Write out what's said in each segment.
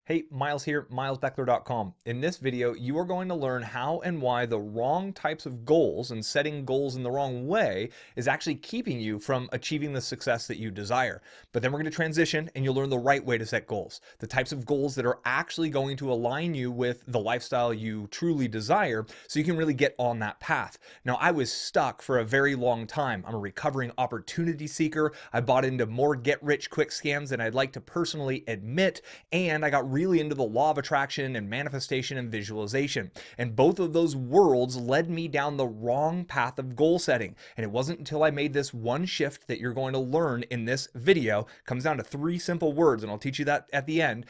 Hey, Miles here, milesbeckler.com. In this video, you are going to learn how and why the wrong types of goals and setting goals in the wrong way is actually keeping you from achieving the success that you desire. But then we're going to transition and you'll learn the right way to set goals, the types of goals that are actually going to align you with the lifestyle you truly desire so you can really get on that path. Now, I was stuck for a very long time. I'm a recovering opportunity seeker. I bought into more get-rich-quick scams than I'd like to personally admit, and I got really into the law of attraction and manifestation and visualization. And both of those worlds led me down the wrong path of goal setting. And it wasn't until I made this one shift that you're going to learn in this video. It comes down to 3 simple words, and I'll teach you that at the end.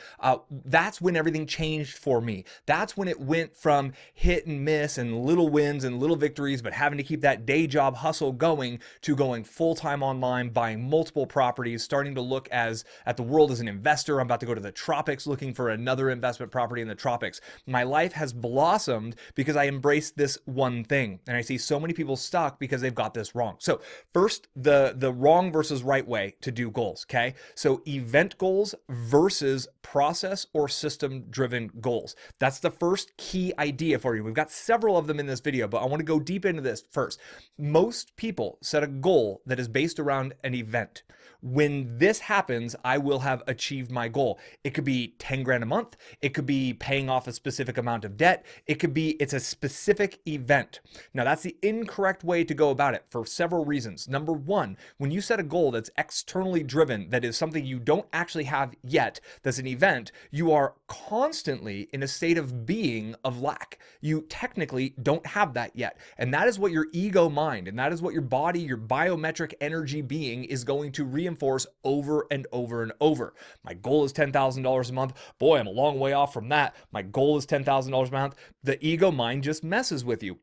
That's when everything changed for me. That's when it went from hit and miss and little wins and little victories, but having to keep that day job hustle going, to going full-time online, buying multiple properties, starting to look at the world as an investor. I'm about to go to the tropics looking for another investment property in the tropics. My life has blossomed because I embraced this one thing. And I see so many people stuck because they've got this wrong. So first, the wrong versus right way to do goals, okay? So event goals versus process or system driven goals. That's the first key idea for you. We've got several of them in this video, but I want to go deep into this first. Most people set a goal that is based around an event. When this happens, I will have achieved my goal. It could be 10 grand a month. It could be paying off a specific amount of debt. It could be, it's a specific event. Now that's the incorrect way to go about it for several reasons. Number one, when you set a goal that's externally driven, that is something you don't actually have yet, that's an event, you are constantly in a state of being of lack. You technically don't have that yet. And that is what your ego mind, and that is what your body, your biometric energy being is going to reinforce over and over and over. My goal is $10,000 a month. Boy, I'm a long way off from that. My goal is $10,000 a month. The ego mind just messes with you.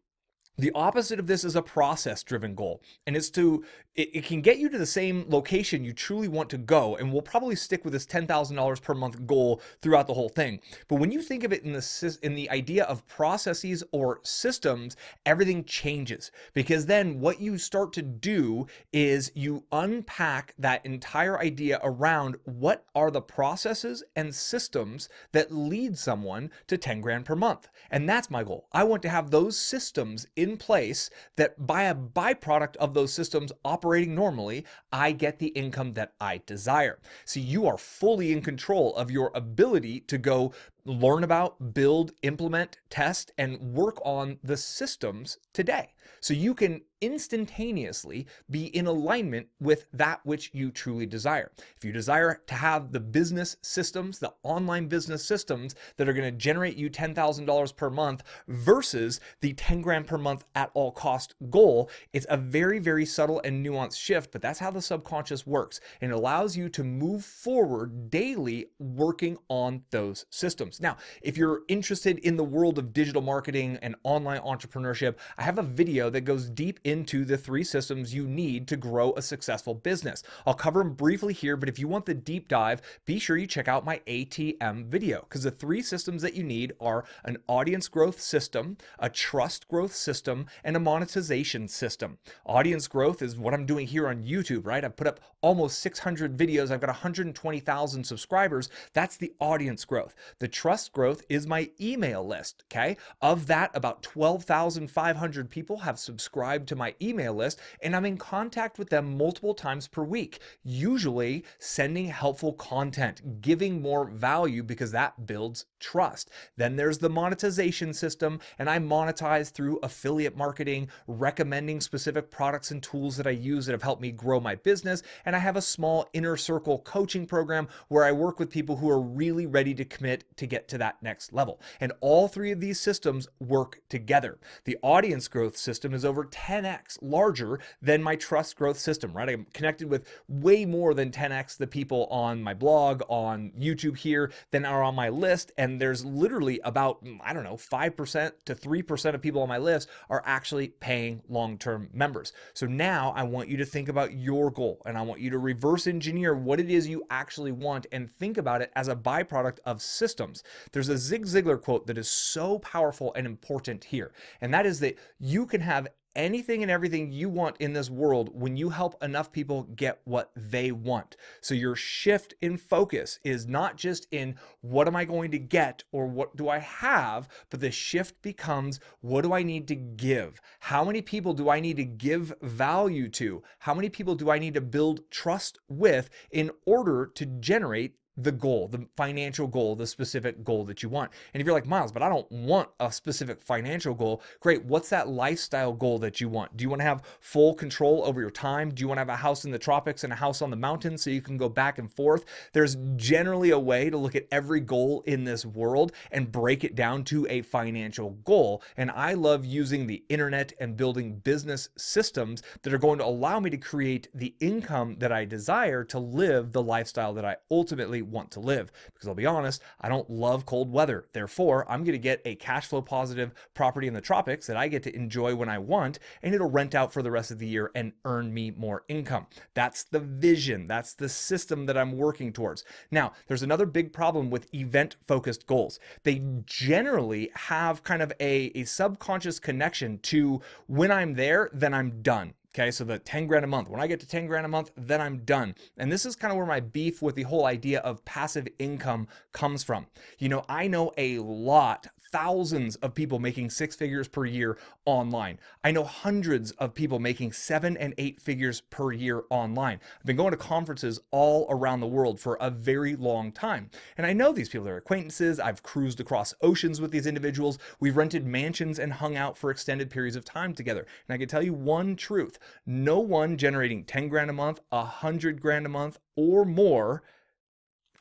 The opposite of this is a process-driven goal, and it can get you to the same location you truly want to go, and we'll probably stick with this $10,000 per month goal throughout the whole thing. But when you think of it in the idea of processes or systems, everything changes, because then what you start to do is you unpack that entire idea around what are the processes and systems that lead someone to 10 grand per month. And that's my goal. I want to have those systems in place that by a byproduct of those systems operating normally, I get the income that I desire. So you are fully in control of your ability to go learn about, build, implement, test, and work on the systems today. So you can instantaneously be in alignment with that which you truly desire. If you desire to have the business systems, the online business systems that are going to generate you $10,000 per month versus the 10 grand per month at all cost goal, it's a very, very subtle and nuanced shift, but that's how the subconscious works. And it allows you to move forward daily working on those systems. Now, if you're interested in the world of digital marketing and online entrepreneurship, I have a video that goes deep into the 3 systems you need to grow a successful business. I'll cover them briefly here, but if you want the deep dive, be sure you check out my ATM video, because the 3 systems that you need are an audience growth system, a trust growth system, and a monetization system. Audience growth is what I'm doing here on YouTube, right? I've put up almost 600 videos. I've got 120,000 subscribers. That's the audience growth. The trust growth is my email list, okay? Of that, about 12,500 people have subscribed to my email list, and I'm in contact with them multiple times per week, usually sending helpful content, giving more value, because that builds trust. Then there's the monetization system, and I monetize through affiliate marketing, recommending specific products and tools that I use that have helped me grow my business. And I have a small inner circle coaching program where I work with people who are really ready to commit to get to that next level. And all 3 of these systems work together. The audience growth system is over 10x larger than my trust growth system, right? I'm connected with way more than 10x the people on my blog, on YouTube here, than are on my list. And there's literally about, I don't know, 5% to 3% of people on my list are actually paying long-term members. So now I want you to think about your goal, and I want you to reverse engineer what it is you actually want and think about it as a byproduct of systems. There's a Zig Ziglar quote that is so powerful and important here, and that is that you can have anything and everything you want in this world when you help enough people get what they want. So your shift in focus is not just in what am I going to get or what do I have, but the shift becomes what do I need to give? How many people do I need to give value to? How many people do I need to build trust with in order to generate the goal, the financial goal, the specific goal that you want? And if you're like, Miles, but I don't want a specific financial goal, great. What's that lifestyle goal that you want? Do you want to have full control over your time? Do you want to have a house in the tropics and a house on the mountain so you can go back and forth? There's generally a way to look at every goal in this world and break it down to a financial goal. And I love using the internet and building business systems that are going to allow me to create the income that I desire to live the lifestyle that I ultimately want to live. Because I'll be honest, I don't love cold weather. Therefore, I'm going to get a cash flow positive property in the tropics that I get to enjoy when I want, and it'll rent out for the rest of the year and earn me more income. That's the vision. That's the system that I'm working towards. Now, there's another big problem with event-focused goals. They generally have kind of a subconscious connection to when I'm there, then I'm done. Okay, so the 10 grand a month, when I get to 10 grand a month, then I'm done. And this is kind of where my beef with the whole idea of passive income comes from. You know, I know a lot, thousands of people making 6 figures per year online. I know hundreds of people making 7 and 8 figures per year online. I've been going to conferences all around the world for a very long time. And I know these people, they're acquaintances. I've cruised across oceans with these individuals. We've rented mansions and hung out for extended periods of time together. And I can tell you one truth. No one generating 10 grand a month, 100 grand a month or more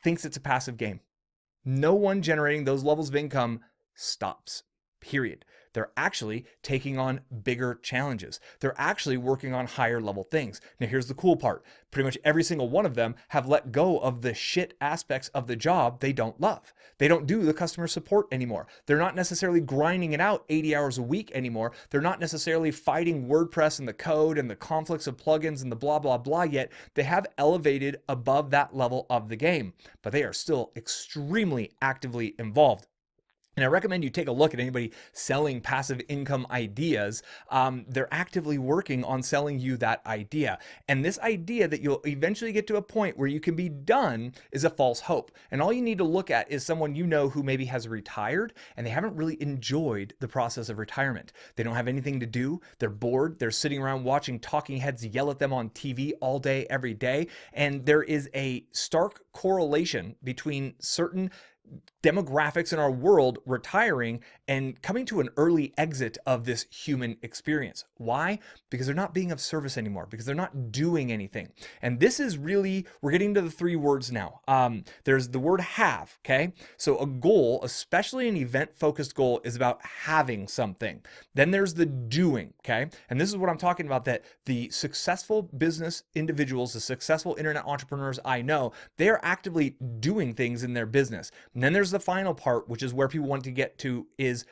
thinks it's a passive game. No one generating those levels of income stops, period. They're actually taking on bigger challenges. They're actually working on higher level things. Now, here's the cool part. Pretty much every single one of them have let go of the shit aspects of the job they don't love. They don't do the customer support anymore. They're not necessarily grinding it out 80 hours a week anymore. They're not necessarily fighting WordPress and the code and the conflicts of plugins and the blah, blah, blah yet. They have elevated above that level of the game, but they are still extremely actively involved. And I recommend you take a look at anybody selling passive income ideas. They're actively working on selling you that idea. And this idea that you'll eventually get to a point where you can be done is a false hope. And all you need to look at is someone you know who maybe has retired and they haven't really enjoyed the process of retirement. They don't have anything to do. They're bored. They're sitting around watching talking heads yell at them on TV all day, every day. And there is a stark correlation between certain demographics in our world retiring and coming to an early exit of this human experience. Why? Because they're not being of service anymore, because they're not doing anything. And this is really, we're getting to the 3 words now. There's the word have, okay? So a goal, especially an event-focused goal, is about having something. Then there's the doing, okay? And this is what I'm talking about, that the successful business individuals, the successful internet entrepreneurs I know, they are actively doing things in their business. And then there's the final part, which is where people want to get to, is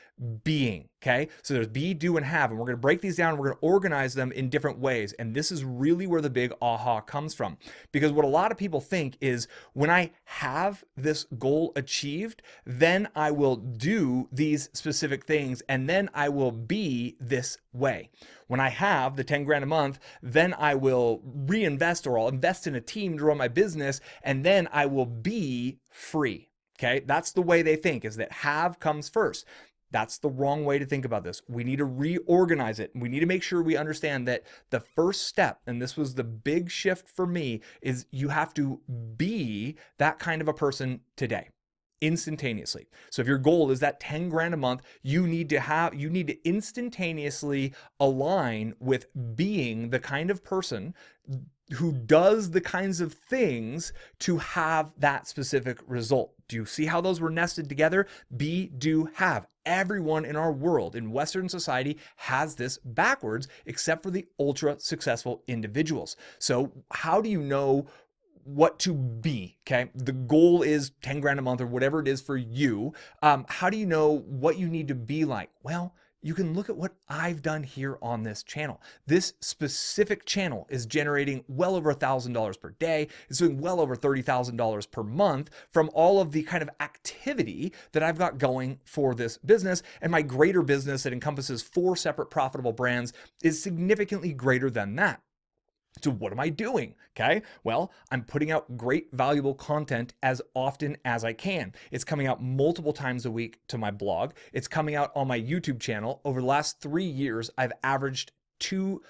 being, okay? So there's be, do, and have, and we're going to break these down. We're going to organize them in different ways. And this is really where the big aha comes from. Because what a lot of people think is when I have this goal achieved, then I will do these specific things and then I will be this way. When I have the 10 grand a month, then I will reinvest or I'll invest in a team to run my business and then I will be free. Okay, that's the way they think, is that have comes first. That's the wrong way to think about this. We need to reorganize it. We need to make sure we understand that the first step, and this was the big shift for me, is you have to be that kind of a person today, instantaneously. So if your goal is that 10 grand a month, you need to instantaneously align with being the kind of person who does the kinds of things to have that specific result. Do you see how those were nested together? Be, do, have. Everyone in our world, in Western society, has this backwards, except for the ultra successful individuals. So how do you know what to be? Okay, the goal is 10 grand a month or whatever it is for you. How do you know what you need to be like? Well, you can look at what I've done here on this channel. This specific channel is generating well over $1,000 per day. It's doing well over $30,000 per month from all of the kind of activity that I've got going for this business. And my greater business that encompasses 4 separate profitable brands is significantly greater than that. So what am I doing? Okay, well, I'm putting out great, valuable content as often as I can. It's coming out multiple times a week to my blog. It's coming out on my YouTube channel. Over the last 3 years, I've averaged 1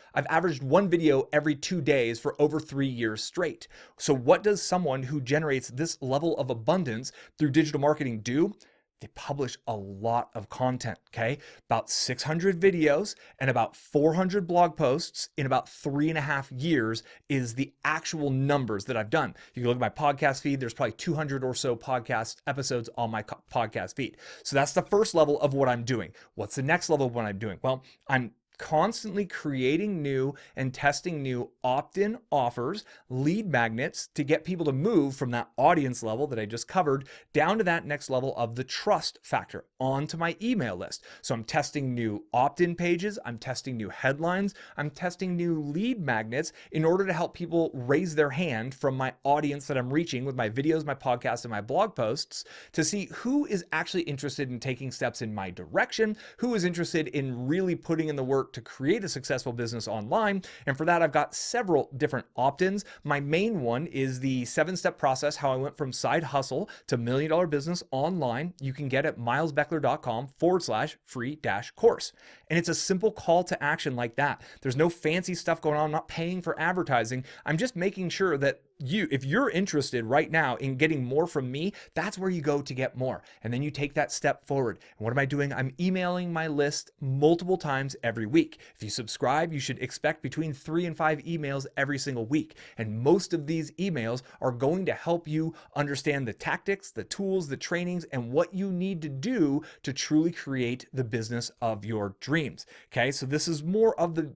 video every 2 days for over 3 years straight. So what does someone who generates this level of abundance through digital marketing do? They publish a lot of content, okay? About 600 videos and about 400 blog posts in about 3.5 years is the actual numbers that I've done. You can look at my podcast feed. There's probably 200 or so podcast episodes on my podcast feed. So that's the first level of what I'm doing. What's the next level of what I'm doing? Well, I'm constantly creating new and testing new opt-in offers, lead magnets to get people to move from that audience level that I just covered down to that next level of the trust factor onto my email list. So I'm testing new opt-in pages, I'm testing new headlines, I'm testing new lead magnets in order to help people raise their hand from my audience that I'm reaching with my videos, my podcasts, and my blog posts to see who is actually interested in taking steps in my direction, who is interested in really putting in the work to create a successful business online. And for that, I've got several different opt-ins. My main one is the 7-step process, how I went from side hustle to $1 million business online. You can get at milesbeckler.com/free-course. And it's a simple call to action like that. There's no fancy stuff going on. I'm not paying for advertising. I'm just making sure that if you're interested right now in getting more from me, that's where you go to get more. And then you take that step forward. And what am I doing? I'm emailing my list multiple times every week. If you subscribe, you should expect between 3 and 5 emails every single week. And most of these emails are going to help you understand the tactics, the tools, the trainings, and what you need to do to truly create the business of your dreams. Okay, so this is more of the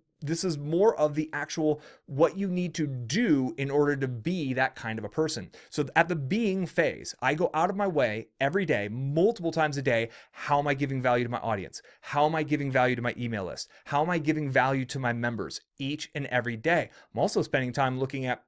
actual what you need to do in order to be that kind of a person. So at the being phase, I go out of my way every day, multiple times a day. How am I giving value to my audience? How am I giving value to my email list? How am I giving value to my members each and every day? I'm also spending time looking at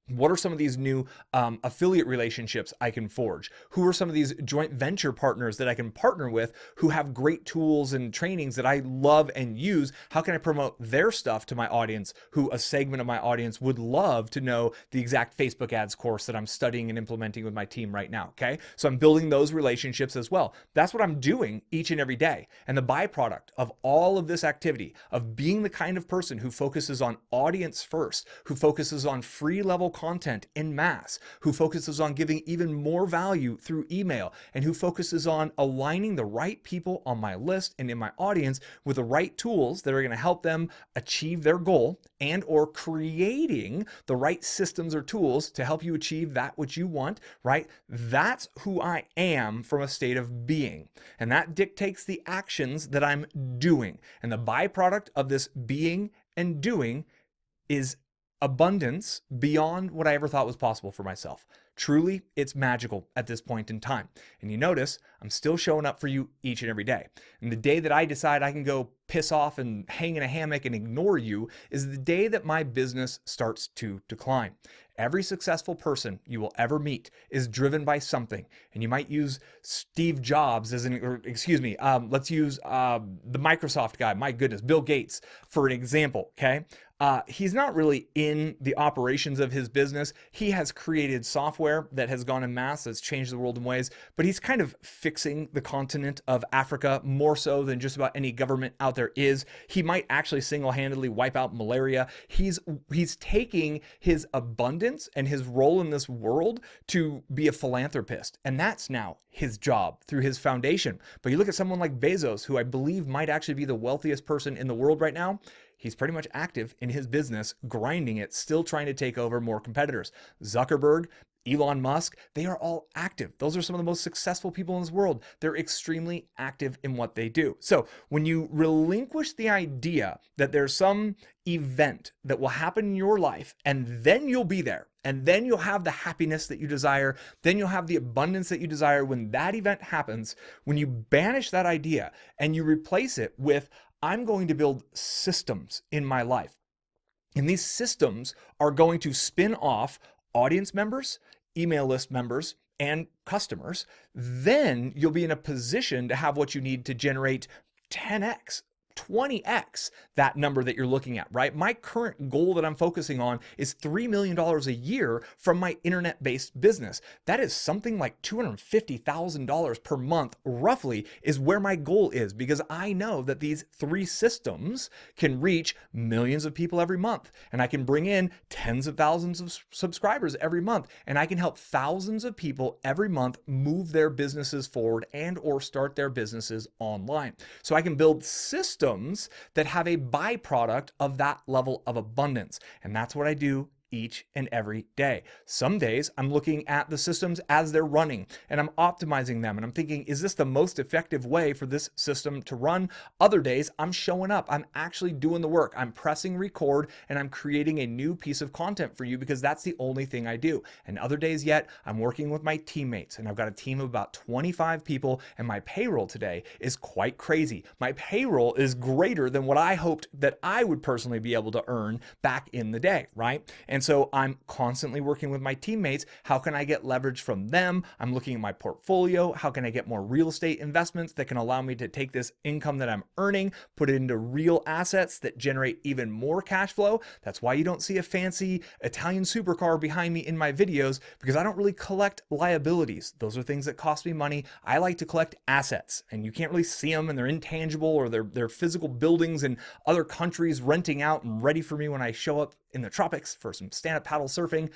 what are some of these new affiliate relationships I can forge? Who are some of these joint venture partners that I can partner with who have great tools and trainings that I love and use? How can I promote their stuff to my audience, who a segment of my audience would love to know the exact Facebook ads course that I'm studying and implementing with my team right now, okay? So I'm building those relationships as well. That's what I'm doing each and every day. And the byproduct of all of this activity, of being the kind of person who focuses on audience first, who focuses on free level content in mass, who focuses on giving even more value through email, and who focuses on aligning the right people on my list and in my audience with the right tools that are going to help them achieve their goal, and or creating the right systems or tools to help you achieve that which you want, right? That's who I am from a state of being. And that dictates the actions that I'm doing. And the byproduct of this being and doing is abundance beyond what I ever thought was possible for myself. Truly, it's magical at this point in time. And you notice I'm still showing up for you each and every day. And the day that I decide I can go piss off and hang in a hammock and ignore you is the day that my business starts to decline. Every successful person you will ever meet is driven by something. And you might use Steve Jobs let's use the Microsoft guy, my goodness, Bill Gates, for an example, okay? He's not really in the operations of his business. He has created software that has gone en masse, that's changed the world in ways, but he's kind of fixing the continent of Africa more so than just about any government out there is. He might actually single-handedly wipe out malaria. He's taking his abundance and his role in this world to be a philanthropist, and that's now his job through his foundation. But you look at someone like Bezos, who I believe might actually be the wealthiest person in the world right now. He's pretty much active in his business, grinding it, still trying to take over more competitors. Zuckerberg Elon Musk, they are all active. Those are some of the most successful people in this world. They're extremely active in what they do. So when you relinquish the idea that there's some event that will happen in your life and then you'll be there, and then you'll have the happiness that you desire, then you'll have the abundance that you desire when that event happens, when you banish that idea and you replace it with, I'm going to build systems in my life. And these systems are going to spin off audience members, email list members, and customers. Then you'll be in a position to have what you need to generate 10x, 20x that number that you're looking at, right? My current goal that I'm focusing on is $3 million a year from my internet-based business. That is something like $250,000 per month, roughly, is where my goal is, because I know that these 3 systems can reach millions of people every month, and I can bring in tens of thousands of subscribers every month, and I can help thousands of people every month move their businesses forward and or start their businesses online. So I can build systems that have a byproduct of that level of abundance. And that's what I do each and every day. Some days I'm looking at the systems as they're running and I'm optimizing them and I'm thinking, is this the most effective way for this system to run? Other days I'm showing up, I'm actually doing the work, I'm pressing record and I'm creating a new piece of content for you because that's the only thing I do. And other days yet I'm working with my teammates and I've got a team of about 25 people and my payroll today is quite crazy. My payroll is greater than what I hoped that I would personally be able to earn back in the day, right? And so I'm constantly working with my teammates. How can I get leverage from them? I'm looking at my portfolio. How can I get more real estate investments that can allow me to take this income that I'm earning, put it into real assets that generate even more cash flow? That's why you don't see a fancy Italian supercar behind me in my videos, because I don't really collect liabilities. Those are things that cost me money. I like to collect assets, and you can't really see them, and they're intangible, or they're physical buildings in other countries renting out and ready for me when I show up in the tropics for some stand-up paddle surfing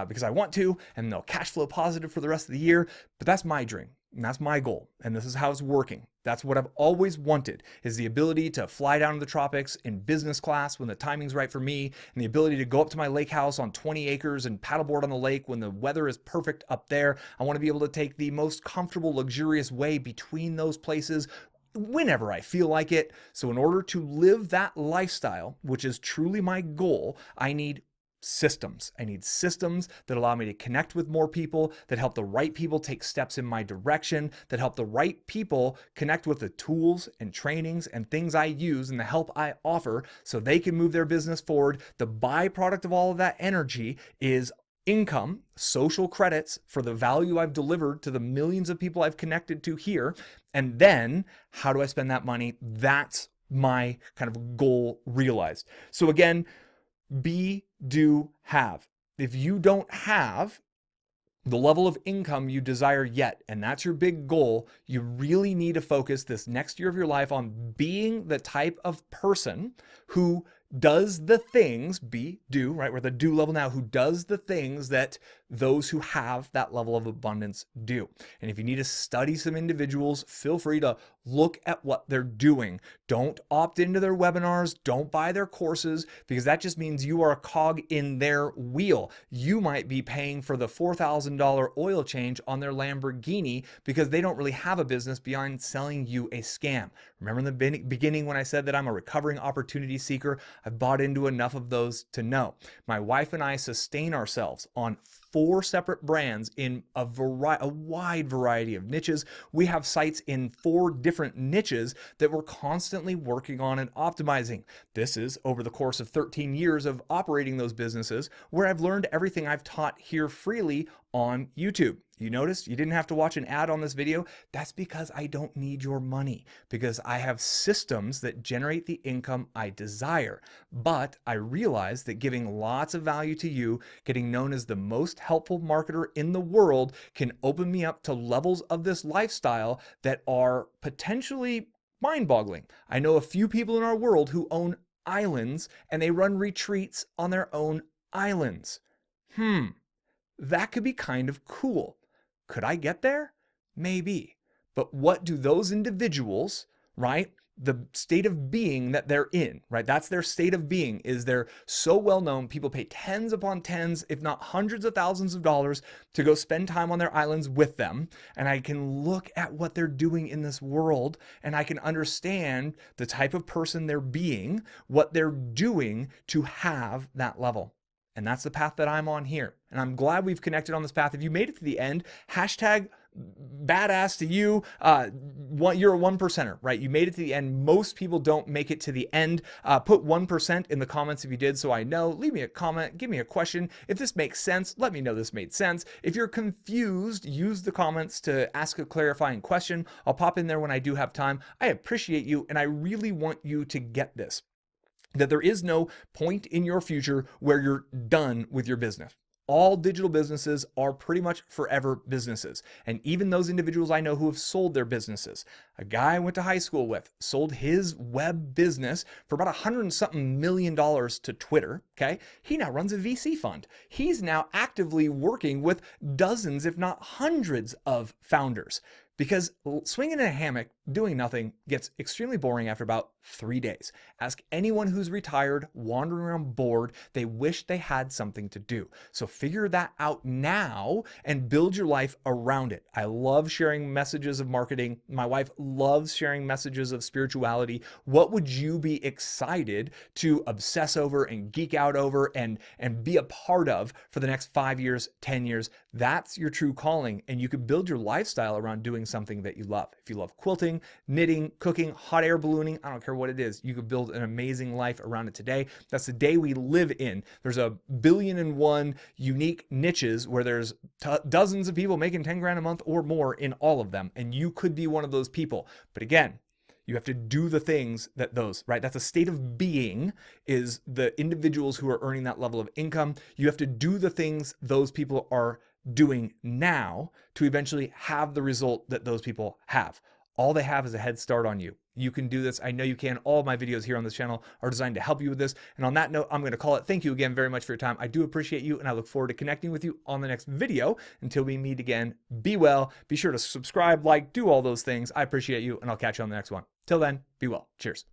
because I want to, and they'll cash flow positive for the rest of the year. But that's my dream, and that's my goal, and this is how it's working. That's what I've always wanted, is the ability to fly down to the tropics in business class when the timing's right for me, and the ability to go up to my lake house on 20 acres and paddleboard on the lake when the weather is perfect up there. I want to be able to take the most comfortable, luxurious way between those places whenever I feel like it. So in order to live that lifestyle, which is truly my goal, I need systems. I need systems that allow me to connect with more people, that help the right people take steps in my direction, that help the right people connect with the tools and trainings and things I use and the help I offer so they can move their business forward. The byproduct of all of that energy is income, social credits for the value I've delivered to the millions of people I've connected to here. And then how do I spend that money? That's my kind of goal realized. So again, be, do, have. If you don't have the level of income you desire yet, and that's your big goal, you really need to focus this next year of your life on being the type of person who does the things, right? We're at the do level now, who does the things that those who have that level of abundance do. And if you need to study some individuals, feel free to look at what they're doing. Don't opt into their webinars, don't buy their courses, because that just means you are a cog in their wheel. You might be paying for the $4,000 oil change on their Lamborghini because they don't really have a business beyond selling you a scam. Remember in the beginning when I said that I'm a recovering opportunity seeker? I've bought into enough of those to know. My wife and I sustain ourselves on 4 separate brands in a wide variety of niches. We have sites in 4 different niches that we're constantly working on and optimizing. This is over the course of 13 years of operating those businesses, where I've learned everything I've taught here freely on YouTube. You noticed you didn't have to watch an ad on this video? That's because I don't need your money, because I have systems that generate the income I desire. But I realize that giving lots of value to you, getting known as the most helpful marketer in the world, can open me up to levels of this lifestyle that are potentially mind-boggling. I know a few people in our world who own islands and they run retreats on their own islands. That could be kind of cool. Could I get there? Maybe. But what do those individuals, right, the state of being that they're in, right? That's their state of being, is they're so well known. People pay tens upon tens, if not hundreds of thousands of dollars to go spend time on their islands with them. And I can look at what they're doing in this world and I can understand the type of person they're being, what they're doing to have that level. And that's the path that I'm on here. And I'm glad we've connected on this path. If you made it to the end, hashtag badass to you. You're a 1%er, right? You made it to the end. Most people don't make it to the end. Put 1% in the comments if you did, so I know. Leave me a comment. Give me a question. If this makes sense, let me know this made sense. If you're confused, use the comments to ask a clarifying question. I'll pop in there when I do have time. I appreciate you, and I really want you to get this, that there is no point in your future where you're done with your business. All digital businesses are pretty much forever businesses. And even those individuals I know who have sold their businesses. A guy I went to high school with sold his web business for about $100-something million to Twitter. Okay. He now runs a VC fund. He's now actively working with dozens, if not hundreds of founders. Because swinging in a hammock, doing nothing, gets extremely boring after about 3 days. Ask anyone who's retired, wandering around bored, they wish they had something to do. So figure that out now and build your life around it. I love sharing messages of marketing. My wife loves sharing messages of spirituality. What would you be excited to obsess over and geek out over and be a part of for the next 5 years, 10 years? That's your true calling, and you can build your lifestyle around doing something that you love. If you love quilting, knitting, cooking, hot air ballooning, I don't care what it is, you could build an amazing life around it today. That's the day we live in. There's a 1,000,000,001 unique niches where there's dozens of people making 10 grand a month or more in all of them, and you could be one of those people. But again, you have to do the things that those, right? That's a state of being, is the individuals who are earning that level of income. You have to do the things those people are doing now to eventually have the result that those people have. All they have is a head start on you. You can do this. I know you can. All of my videos here on this channel are designed to help you with this. And on that note, I'm going to call it. Thank you again very much for your time. I do appreciate you, and I look forward to connecting with you on the next video. Until we meet again, be well. Be sure to subscribe, like, do all those things. I appreciate you, and I'll catch you on the next one. Till then, be well. Cheers.